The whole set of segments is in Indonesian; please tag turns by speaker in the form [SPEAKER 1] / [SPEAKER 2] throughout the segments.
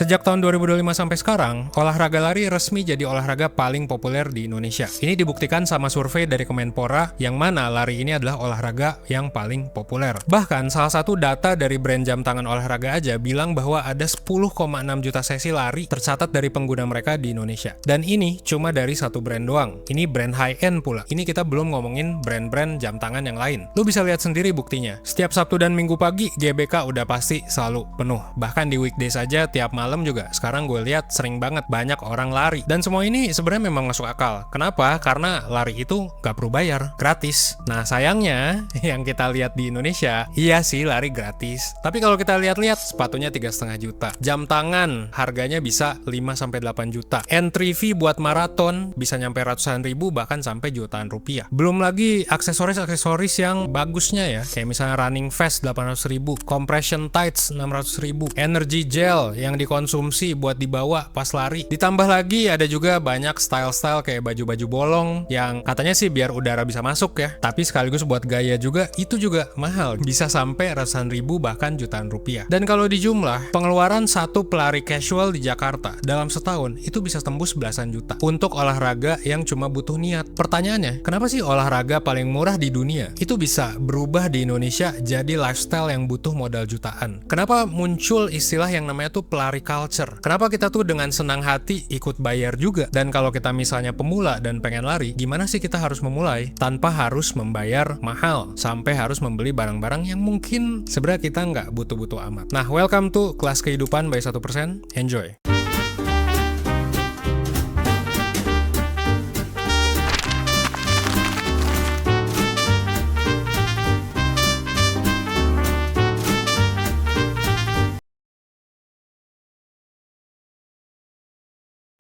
[SPEAKER 1] Sejak tahun 2025 sampai sekarang, olahraga lari resmi jadi olahraga paling populer di Indonesia. Ini dibuktikan sama survei dari Kemenpora, yang mana lari ini adalah olahraga yang paling populer. Bahkan, salah satu data dari brand jam tangan olahraga aja bilang bahwa ada 10,6 juta sesi lari tercatat dari pengguna mereka di Indonesia. Dan ini cuma dari satu brand doang. Ini brand high-end pula. Ini kita belum ngomongin brand-brand jam tangan yang lain. Lu bisa lihat sendiri buktinya. Setiap Sabtu dan Minggu pagi, GBK udah pasti selalu penuh. Bahkan di weekday saja tiap malam juga sekarang gue lihat sering banget banyak orang lari. Dan semua ini sebenarnya memang masuk akal. Kenapa? Karena lari itu gak perlu bayar, gratis. Nah sayangnya yang kita lihat di Indonesia, iya sih lari gratis. Tapi kalau kita lihat-lihat sepatunya 3,5 juta. Jam tangan harganya bisa 5-8 juta. Entry fee buat maraton bisa nyampe ratusan ribu bahkan sampai jutaan rupiah. Belum lagi aksesoris-aksesoris yang bagusnya ya. Kayak misalnya running vest 800 ribu, compression tights 600 ribu, energy gel yang dikonsumsi buat dibawa pas lari. Ditambah lagi ada juga banyak style-style kayak baju-baju bolong yang katanya sih biar udara bisa masuk ya, tapi sekaligus buat gaya juga. Itu juga mahal, bisa sampai ratusan ribu bahkan jutaan rupiah. Dan kalau dijumlah, pengeluaran satu pelari casual di Jakarta dalam setahun itu bisa tembus belasan juta untuk olahraga yang cuma butuh niat. Pertanyaannya, kenapa sih olahraga paling murah di dunia itu bisa berubah di Indonesia jadi lifestyle yang butuh modal jutaan? Kenapa muncul istilah yang namanya tuh pelari culture? Kenapa kita tuh dengan senang hati ikut bayar juga? Dan kalau kita misalnya pemula dan pengen lari, gimana sih kita harus memulai tanpa harus membayar mahal sampai harus membeli barang-barang yang mungkin sebenarnya kita nggak butuh-butuh amat. Nah, welcome to Kelas Kehidupan by 1%. Enjoy!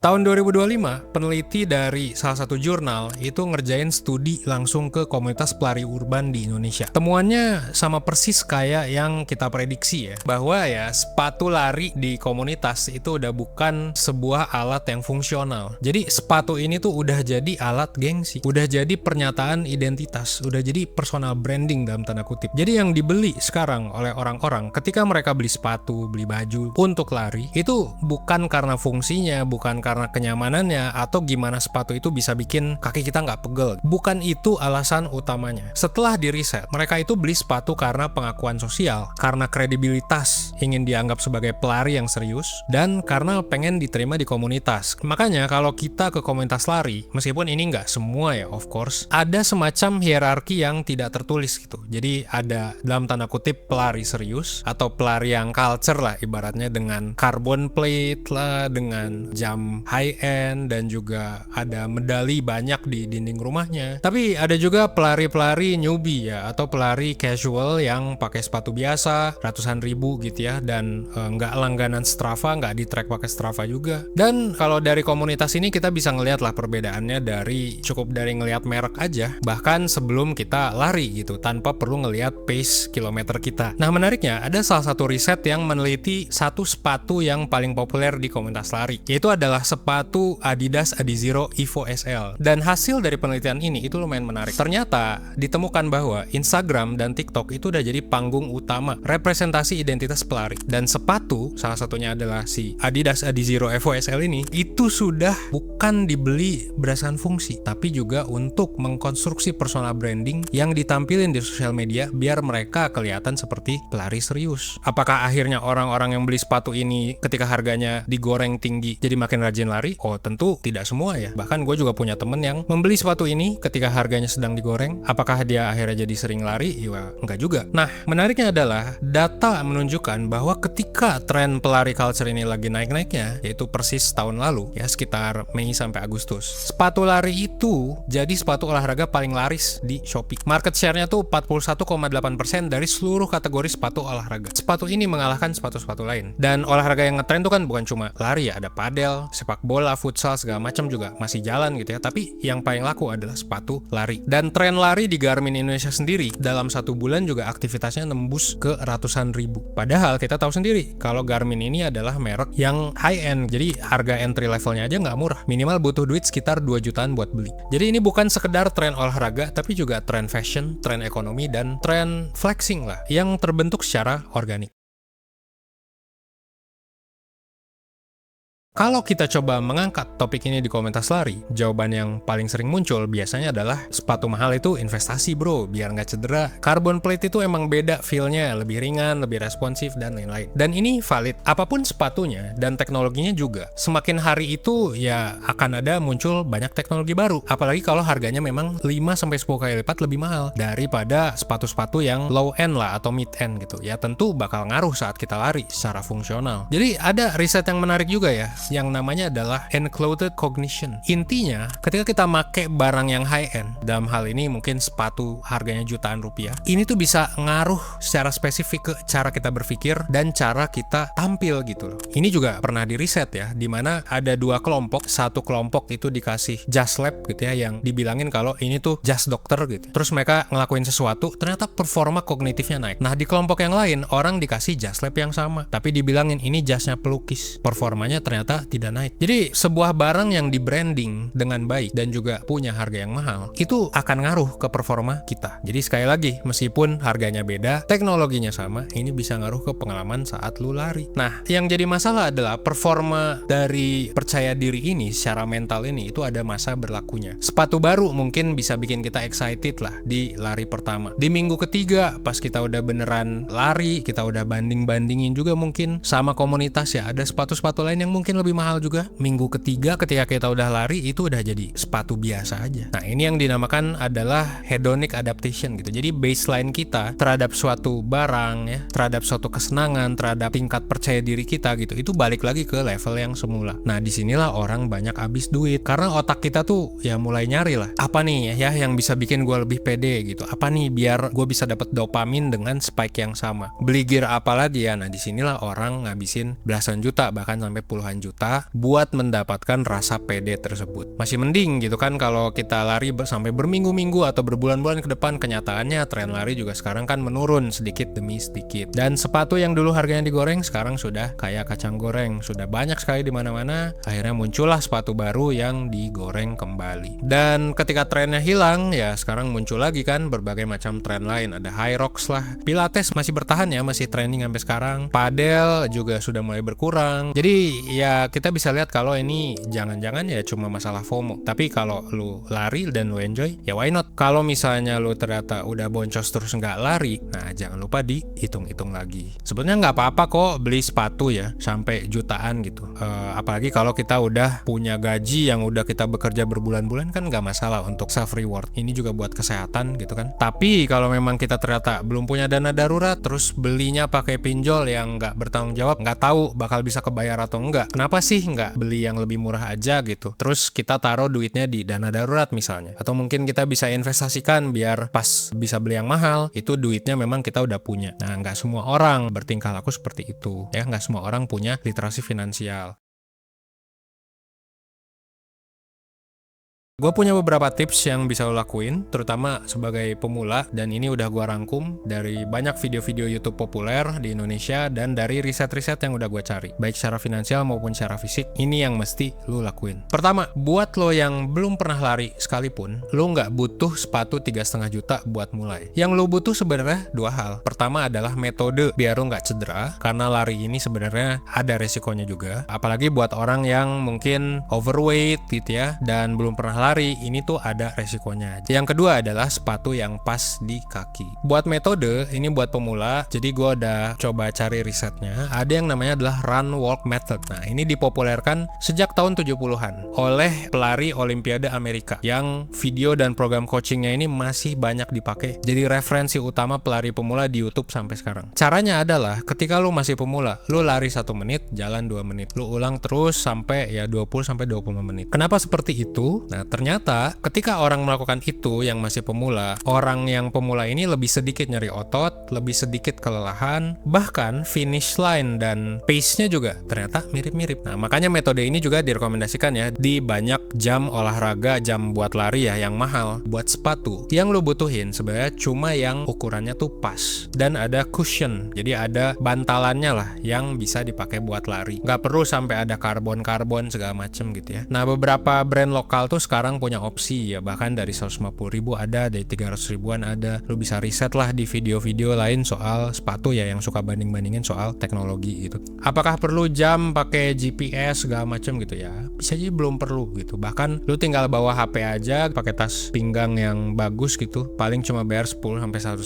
[SPEAKER 1] Tahun 2025, peneliti dari salah satu jurnal itu ngerjain studi langsung ke komunitas pelari urban di Indonesia. Temuannya sama persis kayak yang kita prediksi ya, bahwa ya sepatu lari di komunitas itu udah bukan sebuah alat yang fungsional. Jadi sepatu ini tuh udah jadi alat gengsi, udah jadi pernyataan identitas, udah jadi personal branding dalam tanda kutip. Jadi yang dibeli sekarang oleh orang-orang ketika mereka beli sepatu, beli baju untuk lari, itu bukan karena fungsinya, bukan karena kenyamanannya, atau gimana sepatu itu bisa bikin kaki kita nggak pegel. Bukan itu alasan utamanya. Setelah di riset, mereka itu beli sepatu karena pengakuan sosial, karena kredibilitas, ingin dianggap sebagai pelari yang serius, dan karena pengen diterima di komunitas. Makanya kalau kita ke komunitas lari, meskipun ini nggak semua ya of course, ada semacam hierarki yang tidak tertulis gitu. Jadi ada dalam tanda kutip pelari serius, atau pelari yang culture lah ibaratnya, dengan carbon plate lah, dengan jam high-end, dan juga ada medali banyak di dinding rumahnya. Tapi ada juga pelari-pelari newbie ya, atau pelari casual yang pakai sepatu biasa, ratusan ribu gitu ya, dan nggak langganan Strava, nggak di-track pakai Strava juga. Dan kalau dari komunitas ini kita bisa ngeliat lah perbedaannya cukup dari ngeliat merek aja, bahkan sebelum kita lari gitu, tanpa perlu ngeliat pace kilometer kita. Nah menariknya, ada salah satu riset yang meneliti satu sepatu yang paling populer di komunitas lari, yaitu adalah sepatu Adidas Adizero Evo SL. Dan hasil dari penelitian ini itu lumayan menarik. Ternyata ditemukan bahwa Instagram dan TikTok itu udah jadi panggung utama representasi identitas pelari. Dan sepatu, salah satunya adalah si Adidas Adizero Evo SL ini, itu sudah bukan dibeli berdasarkan fungsi, tapi juga untuk mengkonstruksi personal branding yang ditampilin di sosial media biar mereka kelihatan seperti pelari serius. Apakah akhirnya orang-orang yang beli sepatu ini ketika harganya digoreng tinggi jadi makin rajin lari? Oh tentu tidak semua ya. Bahkan gue juga punya temen yang membeli sepatu ini ketika harganya sedang digoreng. Apakah dia akhirnya jadi sering lari? Ya enggak juga. Nah menariknya adalah data menunjukkan bahwa ketika tren pelari culture ini lagi naik-naiknya, yaitu persis tahun lalu ya, sekitar Mei sampai Agustus, sepatu lari itu jadi sepatu olahraga paling laris di Shopee. Market share-nya tuh 41,8% dari seluruh kategori sepatu olahraga. Sepatu ini mengalahkan sepatu-sepatu lain. Dan olahraga yang ngetren tuh kan bukan cuma lari ya, ada padel, sepak bola, futsal, segala macam juga masih jalan gitu ya. Tapi yang paling laku adalah sepatu lari. Dan tren lari di Garmin Indonesia sendiri dalam satu bulan juga aktivitasnya nembus ke ratusan ribu. Padahal kita tahu sendiri kalau Garmin ini adalah merek yang high end. Jadi harga entry levelnya aja nggak murah. Minimal butuh duit sekitar 2 jutaan buat beli. Jadi ini bukan sekedar tren olahraga, tapi juga tren fashion, tren ekonomi, dan tren flexing lah yang terbentuk secara organik. Kalau kita coba mengangkat topik ini di komunitas lari, jawaban yang paling sering muncul biasanya adalah sepatu mahal itu investasi bro, biar nggak cedera. Carbon plate itu emang beda feel-nya, lebih ringan, lebih responsif, dan lain-lain. Dan ini valid, apapun sepatunya dan teknologinya juga. Semakin hari itu ya akan ada muncul banyak teknologi baru. Apalagi kalau harganya memang 5-10 kali lipat lebih mahal daripada sepatu-sepatu yang low end lah atau mid end gitu. Ya tentu bakal ngaruh saat kita lari secara fungsional. Jadi ada riset yang menarik juga ya, yang namanya adalah enclothed cognition. Intinya, ketika kita make barang yang high end, dalam hal ini mungkin sepatu harganya jutaan rupiah, ini tuh bisa ngaruh secara spesifik ke cara kita berpikir dan cara kita tampil gitu loh. Ini juga pernah di riset ya, dimana ada dua kelompok. Satu kelompok itu dikasih jas lab gitu ya, yang dibilangin kalau ini tuh jas dokter gitu. Terus mereka ngelakuin sesuatu, ternyata performa kognitifnya naik. Nah di kelompok yang lain, orang dikasih jas lab yang sama, tapi dibilangin ini jasnya pelukis. Performanya ternyata tidak naik. Jadi sebuah barang yang di branding dengan baik dan juga punya harga yang mahal, itu akan ngaruh ke performa kita. Jadi sekali lagi, meskipun harganya beda, teknologinya sama, ini bisa ngaruh ke pengalaman saat lu lari. Nah, yang jadi masalah adalah performa dari percaya diri ini secara mental ini itu ada masa berlakunya. Sepatu baru mungkin bisa bikin kita excited lah di lari pertama. Di minggu ketiga, pas kita udah beneran lari, kita udah banding-bandingin juga mungkin sama komunitas ya, ada sepatu-sepatu lain yang mungkin lebih mahal juga. Minggu ketiga ketika kita udah lari itu udah jadi sepatu biasa aja. Nah ini yang dinamakan adalah hedonic adaptation gitu. Jadi baseline kita terhadap suatu barang ya, terhadap suatu kesenangan, terhadap tingkat percaya diri kita gitu, itu balik lagi ke level yang semula. Nah disinilah orang banyak habis duit karena otak kita tuh ya mulai nyari lah, apa nih ya yang bisa bikin gue lebih pede gitu, apa nih biar gue bisa dapat dopamin dengan spike yang sama. Beli gear apa lagi ya. Nah disinilah orang ngabisin belasan juta bahkan sampai puluhan juta buat mendapatkan rasa pede tersebut. Masih mending gitu kan kalau kita lari sampai berminggu-minggu atau berbulan-bulan ke depan. Kenyataannya tren lari juga sekarang kan menurun sedikit demi sedikit. Dan sepatu yang dulu harganya digoreng sekarang sudah kayak kacang goreng, sudah banyak sekali di mana-mana. Akhirnya muncullah sepatu baru yang digoreng kembali. Dan ketika trennya hilang ya sekarang muncul lagi kan berbagai macam tren lain. Ada high rocks lah. Pilates masih bertahan ya, masih trending sampai sekarang. Padel juga sudah mulai berkurang. Jadi ya kita bisa lihat kalau ini jangan-jangan ya cuma masalah FOMO. Tapi kalau lu lari dan lu enjoy, ya why not? Kalau misalnya lu ternyata udah boncos terus nggak lari, nah jangan lupa dihitung-hitung lagi. Sebenarnya nggak apa-apa kok beli sepatu ya sampai jutaan gitu. Apalagi kalau kita udah punya gaji yang udah kita bekerja berbulan-bulan kan nggak masalah untuk self reward. Ini juga buat kesehatan gitu kan. Tapi kalau memang kita ternyata belum punya dana darurat, terus belinya pakai pinjol yang nggak bertanggung jawab, nggak tahu bakal bisa kebayar atau enggak. Kenapa sih nggak beli yang lebih murah aja gitu? Terus kita taruh duitnya di dana darurat misalnya. Atau mungkin kita bisa investasikan biar pas bisa beli yang mahal, itu duitnya memang kita udah punya. Nah, nggak semua orang bertingkah laku seperti itu. Ya, nggak semua orang punya literasi finansial. Gue punya beberapa tips yang bisa lo lakuin, terutama sebagai pemula, dan ini udah gue rangkum dari banyak video-video YouTube populer di Indonesia dan dari riset-riset yang udah gue cari, baik secara finansial maupun secara fisik. Ini yang mesti lo lakuin. Pertama, buat lo yang belum pernah lari sekalipun, lo nggak butuh sepatu 3,5 juta buat mulai. Yang lo butuh sebenarnya dua hal. Pertama adalah metode biar lo nggak cedera, karena lari ini sebenarnya ada resikonya juga. Apalagi buat orang yang mungkin overweight gitu ya, dan belum pernah lari, ini tuh ada resikonya. Yang kedua adalah sepatu yang pas di kaki. Buat metode, ini buat pemula, jadi gue udah coba cari risetnya. Ada yang namanya adalah Run Walk Method. Nah, ini dipopulerkan sejak tahun 70-an oleh pelari Olimpiade Amerika, yang video dan program coachingnya ini masih banyak dipakai jadi referensi utama pelari pemula di YouTube sampai sekarang. Caranya adalah ketika lu masih pemula, lu lari 1 menit, jalan 2 menit. Lu ulang terus sampai ya 20-25 menit. Kenapa seperti itu? Nah, ternyata ketika orang melakukan itu yang masih pemula, orang yang pemula ini lebih sedikit nyeri otot, lebih sedikit kelelahan, bahkan finish line dan pace-nya juga ternyata mirip-mirip. Nah, makanya metode ini juga direkomendasikan ya di banyak jam olahraga, jam buat lari ya yang mahal. Buat sepatu, yang lo butuhin sebenarnya cuma yang ukurannya tuh pas dan ada cushion. Jadi ada bantalannya lah yang bisa dipakai buat lari. Nggak perlu sampai ada karbon segala macem gitu ya. Nah, beberapa brand lokal tuh sekarang sekarang punya opsi ya, bahkan dari 150.000 ada, dari 300.000-an ada. Lu bisa riset lah di video-video lain soal sepatu ya, yang suka banding-bandingin soal teknologi gitu. Apakah perlu jam pakai GPS segala macam gitu ya? Bisa aja belum perlu gitu. Bahkan lu tinggal bawa HP aja, pakai tas pinggang yang bagus gitu, paling cuma bayar 10-100.000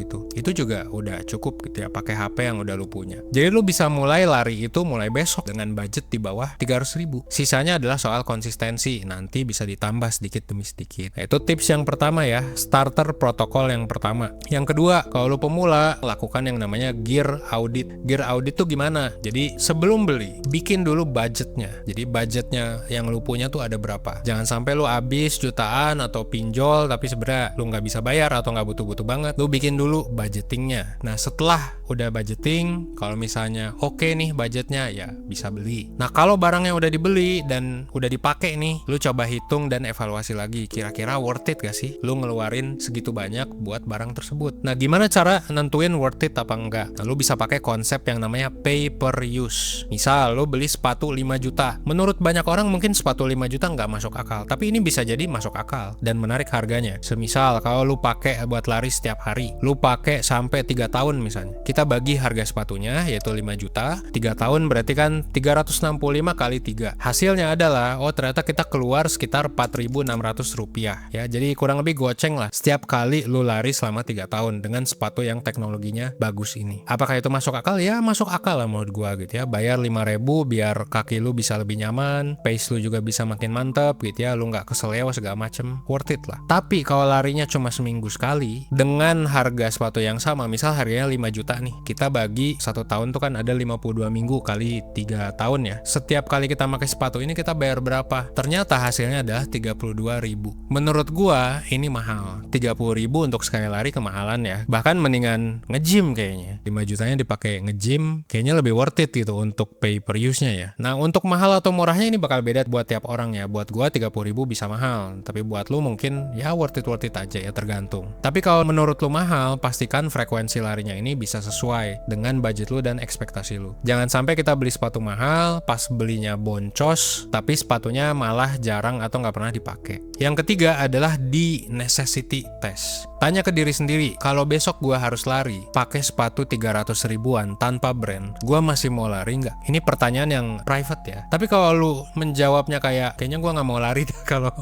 [SPEAKER 1] gitu. Itu juga udah cukup gitu ya, pakai HP yang udah lu punya. Jadi lu bisa mulai lari itu mulai besok dengan budget di bawah 300.000. Sisanya adalah soal konsistensi, nanti bisa ditambah sedikit demi sedikit. Nah, itu tips yang pertama ya, starter protokol yang pertama. Yang kedua, kalau lu pemula, lakukan yang namanya gear audit. Gear audit tuh gimana? Jadi sebelum beli, bikin dulu budgetnya. Jadi budgetnya yang lu punya tuh ada berapa. Jangan sampai lu habis jutaan atau pinjol tapi sebenarnya lu nggak bisa bayar atau nggak butuh-butuh banget. Lu bikin dulu budgetingnya. Nah setelah udah budgeting, kalau misalnya oke nih budgetnya, ya bisa beli. Nah kalau barangnya udah dibeli dan udah dipakai nih, lu coba hitung dan evaluasi lagi, kira-kira worth it gak sih lu ngeluarin segitu banyak buat barang tersebut. Nah gimana cara nentuin worth it apa enggak? Nah, lu bisa pakai konsep yang namanya pay per use. Misal lu beli sepatu 5 juta, menurut banyak orang mungkin sepatu 5 juta nggak masuk akal, tapi ini bisa jadi masuk akal dan menarik harganya. Semisal kalau lu pakai buat lari setiap hari, lu pakai sampai 3 tahun misalnya, kita bagi harga sepatunya yaitu 5 juta, 3 tahun berarti kan 365 kali 3. Hasilnya adalah, oh ternyata kita keluar sekitar 4.600 rupiah ya. Jadi kurang lebih goceng lah setiap kali lu lari selama 3 tahun dengan sepatu yang teknologinya bagus ini. Apakah itu masuk akal? Ya masuk akal lah menurut gua gitu ya. Bayar 5.000 biar kaki lu bisa lebih nyaman, pace lu juga bisa makin mantep gitu ya, lu nggak keseleo segala macem, worth it lah. Tapi kalau larinya cuma seminggu sekali dengan harga sepatu yang sama, misal harganya 5 juta nih, kita bagi 1 tahun tuh kan ada 52 minggu kali 3 tahun ya. Setiap kali kita pakai sepatu ini kita bayar berapa? Ternyata hasilnya adalah 32.000. Menurut gua ini mahal. 30.000 untuk sekali lari kemahalan ya. Bahkan mendingan nge-gym kayaknya. 5 jutanya dipakai nge-gym kayaknya lebih worth it gitu untuk pay per use-nya ya. Nah, untuk mahal atau murahnya ini bakal beda buat tiap orang ya. Buat gua 30.000 bisa mahal, tapi buat lu mungkin ya worth it aja ya, tergantung. Tapi kalau menurut lu mahal, pastikan frekuensi larinya ini bisa sesuai dengan budget lu dan ekspektasi lu. Jangan sampai kita beli sepatu mahal, pas belinya boncos, tapi sepatunya malah jarang atau nggak pernah dipakai. Yang ketiga adalah di necessity test. Tanya ke diri sendiri, kalau besok gua harus lari pakai sepatu 300 ribuan tanpa brand, gua masih mau lari nggak? Ini pertanyaan yang private ya. Tapi kalau lu menjawabnya kayaknya gua nggak mau lari kalau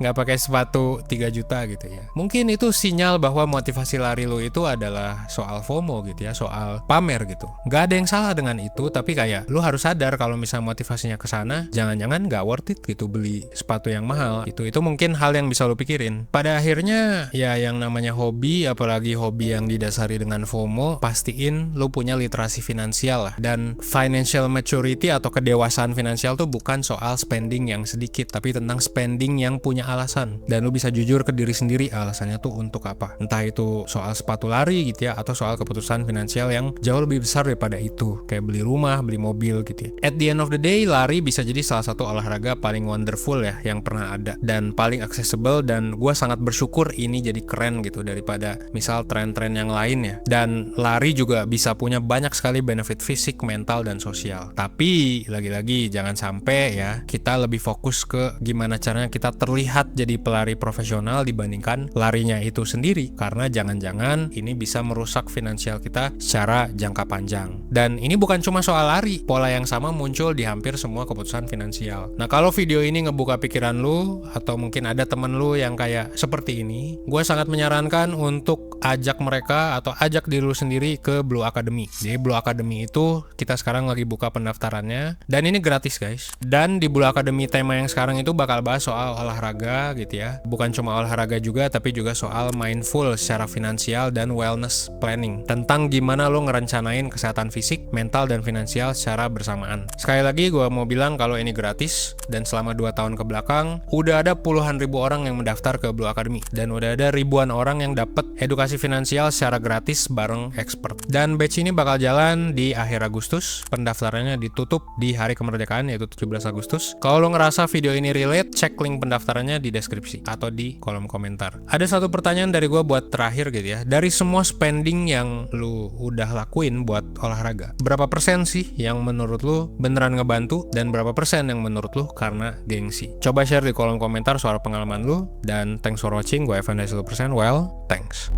[SPEAKER 1] nggak pakai sepatu 3 juta gitu ya, mungkin itu sinyal bahwa motivasi lari lu itu adalah soal FOMO gitu ya, soal pamer gitu. Nggak ada yang salah dengan itu, tapi kayak lu harus sadar kalau misalnya motivasinya ke sana, jangan-jangan nggak worth it gitu beli sepatu yang mahal. Itu mungkin hal yang bisa lu pikirin. Pada akhirnya ya yang namanya hobi, apalagi hobi yang didasari dengan FOMO, pastiin lu punya literasi finansial lah. Dan financial maturity atau kedewasaan finansial tuh bukan soal spending yang sedikit, tapi tentang spending yang punya alasan. Dan lu bisa jujur ke diri sendiri alasannya tuh untuk apa. Entah itu soal sepatu lari gitu ya, atau soal keputusan finansial yang jauh lebih besar daripada itu, kayak beli rumah, beli mobil gitu ya. At the end of the day, lari bisa jadi salah satu olahraga paling wonderful ya yang pernah ada, dan paling accessible, dan gue sangat bersyukur ini jadi keren gitu daripada misal tren-tren yang lain ya. Dan lari juga bisa punya banyak sekali benefit fisik, mental, dan sosial. Tapi lagi-lagi jangan sampai ya kita lebih fokus ke gimana caranya kita terlihat jadi pelari profesional dibandingkan larinya itu sendiri, karena jangan-jangan ini bisa merusak finansial kita secara jangka panjang. Dan ini bukan cuma soal lari, pola yang sama muncul di hampir semua keputusan finansial. Nah kalau video ini ngebuka pikiran lu, atau mungkin ada temen lu yang kayak seperti ini, gue sangat menyarankan untuk ajak mereka atau ajak diri lu sendiri ke Blue Academy. Jadi Blue Academy itu kita sekarang lagi buka pendaftarannya, dan ini gratis guys. Dan di Blue Academy tema yang sekarang itu bakal bahas soal olahraga gitu ya. Bukan cuma olahraga juga, tapi juga soal mindful secara finansial dan wellness planning. Tentang gimana lo ngerencanain kesehatan fisik, mental, dan finansial secara bersamaan. Sekali lagi gue mau bilang kalau ini gratis, dan selama 2 tahun ke belakang udah ada puluhan ribu orang yang mendaftar ke Blue Academy, dan udah ada ribuan orang yang dapat edukasi finansial secara gratis bareng expert. Dan batch ini bakal jalan di akhir Agustus. Pendaftarannya ditutup di hari kemerdekaan yaitu 17 Agustus. Kalau lo ngerasa video ini relate, cek link pendaftarannya di deskripsi atau di kolom komentar. Ada satu pertanyaan dari gue buat terakhir gitu ya. Dari semua spending yang lu udah lakuin buat olahraga, berapa persen sih yang menurut lu beneran ngebantu, dan berapa persen yang menurut lu karena gengsi? Coba share di kolom komentar suara share pengalaman lu, dan thanks for watching. Gue Evan dari 10%. Well, thanks.